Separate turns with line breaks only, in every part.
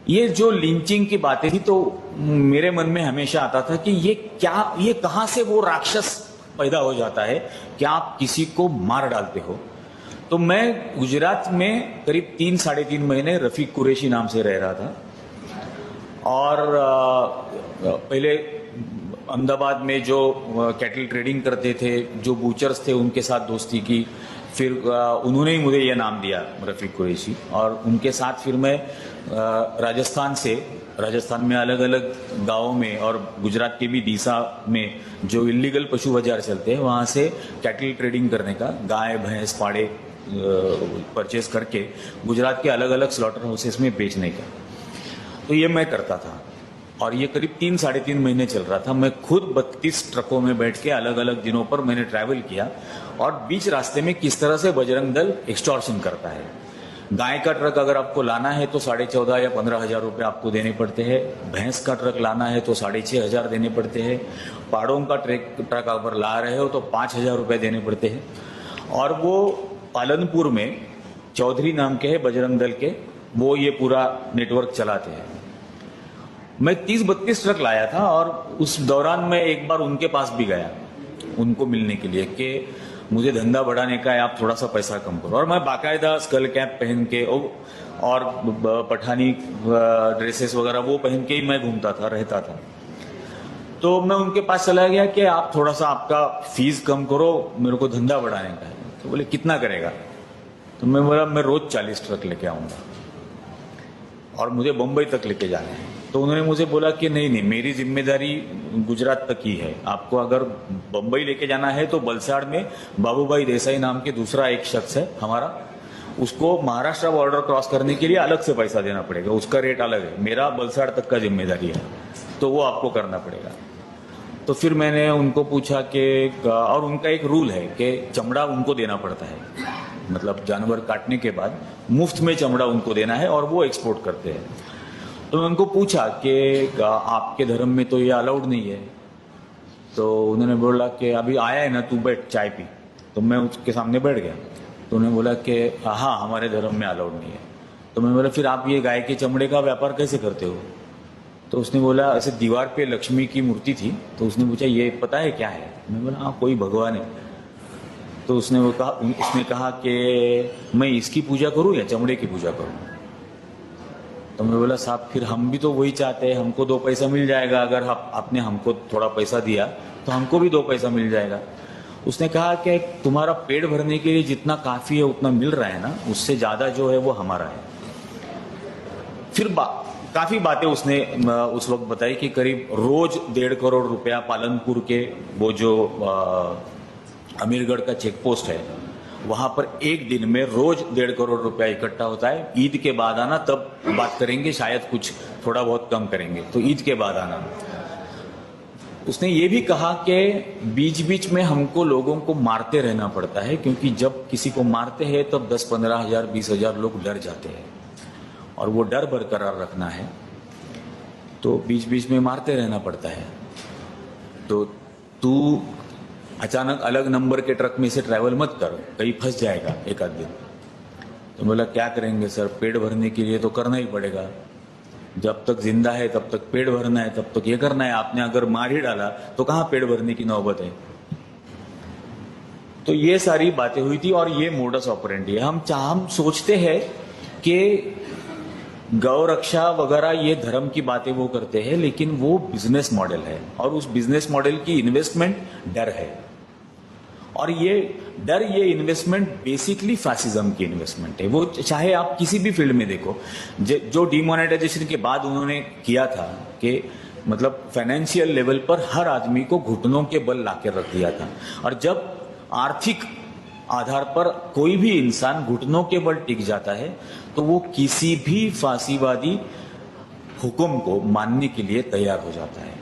ये जो लिंचिंग की बातें थी तो मेरे मन में हमेशा आता था कि ये कहां से वो राक्षस पैदा हो जाता है कि आप किसी को मार डालते हो। तो मैं गुजरात में करीब 3-3.5 महीने रफीक कुरैशी नाम से रह रहा था और पहले अहमदाबाद में जो कैटल ट्रेडिंग करते थे, जो बूचर्स थे, उनके साथ दोस्ती की। फिर उन्होंने ही मुझे यह नाम दिया रफीक कुरैशी, और उनके साथ फिर मैं राजस्थान में अलग अलग गांवों में और गुजरात के भी डीसा में जो इलीगल पशु बाजार चलते हैं वहां से कैटल ट्रेडिंग करने का, गाय भैंस पाड़े परचेज करके गुजरात के अलग अलग स्लॉटर हाउसेस में बेचने का। तो ये मैं करता था और ये करीब 3-3.5 महीने चल रहा था। मैं खुद 32 ट्रकों में बैठ के अलग अलग दिनों पर मैंने ट्रैवल किया और बीच रास्ते में किस तरह से बजरंग दल एक्सटॉर्शन करता है। गाय का ट्रक अगर आपको लाना है तो 14,500 या 15,000 रुपये आपको देने पड़ते हैं। भैंस का ट्रक लाना है तो 6,500 देने पड़ते हैं। पाड़ों का ट्रक अगर ला रहे हो तो 5,000 रुपये देने पड़ते हैं। और वो पालनपुर में चौधरी नाम के है बजरंग दल के, वो ये पूरा नेटवर्क चलाते हैं। मैं 30-32 ट्रक लाया था और उस दौरान मैं एक बार उनके पास भी गया उनको मिलने के लिए कि मुझे धंधा बढ़ाने का है, आप थोड़ा सा पैसा कम करो। और मैं बाकायदा स्कल कैप पहन के और पठानी ड्रेसेस वगैरह वो पहन के ही मैं घूमता था, रहता था। तो मैं उनके पास चला गया कि आप थोड़ा सा आपका फीस कम करो, मेरे को धंधा बढ़ाने का है। तो बोले कितना करेगा? तो मैं बोला मैं रोज 40 ट्रक लेके आऊंगा और मुझे बंबई तक लेके जाना है। तो उन्होंने मुझे बोला कि नहीं, मेरी जिम्मेदारी गुजरात तक ही है। आपको अगर बंबई लेके जाना है तो बलसाड़ में बाबूभाई देसाई नाम के दूसरा एक शख्स है हमारा, उसको महाराष्ट्र बॉर्डर क्रॉस करने के लिए अलग से पैसा देना पड़ेगा, उसका रेट अलग है। मेरा बलसाड़ तक का जिम्मेदारी है, तो वो आपको करना पड़ेगा। तो फिर मैंने उनको पूछा कि, और उनका एक रूल है कि चमड़ा उनको देना पड़ता है, मतलब जानवर काटने के बाद मुफ्त में चमड़ा उनको देना है और वो एक्सपोर्ट करते हैं। तो मैं उनको पूछा कि आपके धर्म में तो ये अलाउड नहीं है। तो उन्होंने बोला कि अभी आया है ना, तू बैठ चाय पी। तो मैं उसके सामने बैठ गया। तो उन्होंने बोला कि हाँ, हमारे धर्म में अलाउड नहीं है। तो मैं बोला फिर आप ये गाय के चमड़े का व्यापार कैसे करते हो? तो उसने बोला ऐसे दीवार पे लक्ष्मी की मूर्ति थी, तो उसने पूछा ये पता है क्या है? मैं बोला हाँ, कोई भगवान है। तो उसने कहा कि मैं इसकी पूजा करूं या चमड़े की पूजा करूं? तो मैं बोला साहब फिर हम भी तो वही चाहते हैं, हमको 2 पैसा मिल जाएगा। अगर आपने हमको थोड़ा पैसा दिया तो हमको भी 2 पैसा मिल जाएगा। उसने कहा कि तुम्हारा पेट भरने के लिए जितना काफी है उतना मिल रहा है ना, उससे ज्यादा जो है वो हमारा है। फिर काफी बातें उसने उस वक्त बताई कि करीब रोज 1.5 करोड़ रुपया पालनपुर के वो जो अमीरगढ़ का चेक पोस्ट है वहां पर एक दिन में रोज 1.5 करोड़ रुपया इकट्ठा होता है। ईद के बाद आना, तब बात करेंगे, शायद कुछ थोड़ा बहुत कम करेंगे, तो ईद के बाद आना। उसने ये भी कहा कि बीच बीच में हमको लोगों को मारते रहना पड़ता है, क्योंकि जब किसी को मारते हैं तब 10-15 हजार 20,000 लोग डर जाते हैं और वो डर बरकरार रखना है तो बीच बीच में मारते रहना पड़ता है। तो तू अचानक अलग नंबर के ट्रक में से ट्रैवल मत कर, कहीं फंस जाएगा एक आध दिन। तो बोला क्या करेंगे सर, पेट भरने के लिए तो करना ही पड़ेगा। जब तक जिंदा है तब तक पेट भरना है, तब तक ये करना है। आपने अगर मार ही डाला तो कहां पेट भरने की नौबत है? तो ये सारी बातें हुई थी और ये मोडस ऑपरेंडी है। हम सोचते हैं कि गौ रक्षा वगैरह ये धर्म की बातें वो करते हैं, लेकिन वो बिजनेस मॉडल है और उस बिजनेस मॉडल की इन्वेस्टमेंट डर है। और ये डर, ये इन्वेस्टमेंट बेसिकली फैसिज्म की इन्वेस्टमेंट है। वो चाहे आप किसी भी फील्ड में देखो, जो डिमोनेटाइजेशन के बाद उन्होंने किया था कि मतलब फाइनेंशियल लेवल पर हर आदमी को घुटनों के बल लाकर रख दिया था। और जब आर्थिक आधार पर कोई भी इंसान घुटनों के बल टिक जाता है तो वो किसी भी फांसीवादी हुक्म को मानने के लिए तैयार हो जाता है।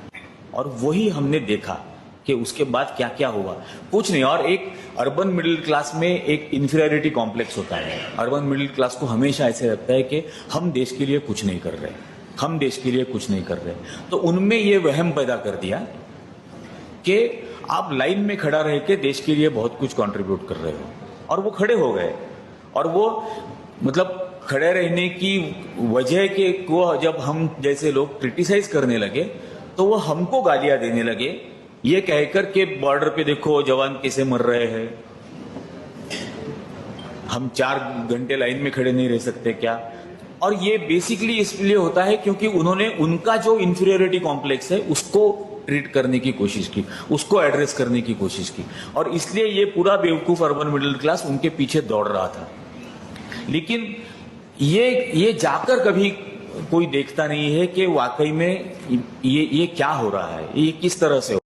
और वही हमने देखा कि उसके बाद क्या क्या हुआ, कुछ नहीं। और एक अर्बन मिडिल क्लास में एक इंफीरियरिटी कॉम्प्लेक्स होता है। अर्बन मिडिल क्लास को हमेशा ऐसे लगता है कि हम देश के लिए कुछ नहीं कर रहे, हम देश के लिए कुछ नहीं कर रहे। तो उनमें ये वहम पैदा कर दिया कि आप लाइन में खड़ा रह के देश के लिए बहुत कुछ कंट्रीब्यूट कर रहे हो। और वो खड़े हो गए और वो मतलब खड़े रहने की वजह के को जब हम जैसे लोग क्रिटिसाइज करने लगे तो वो हमको गालियां देने लगे, ये कहकर के बॉर्डर पे देखो जवान कैसे मर रहे हैं, हम 4 घंटे लाइन में खड़े नहीं रह सकते क्या। और ये बेसिकली इसलिए होता है क्योंकि उन्होंने उनका जो इंफीरियोरिटी कॉम्प्लेक्स है उसको ट्रीट करने की कोशिश की, उसको एड्रेस करने की कोशिश की, और इसलिए ये पूरा बेवकूफ अर्बन मिडिल क्लास उनके पीछे दौड़ रहा था। लेकिन ये जाकर कभी कोई देखता नहीं है कि वाकई में ये क्या हो रहा है, ये किस तरह से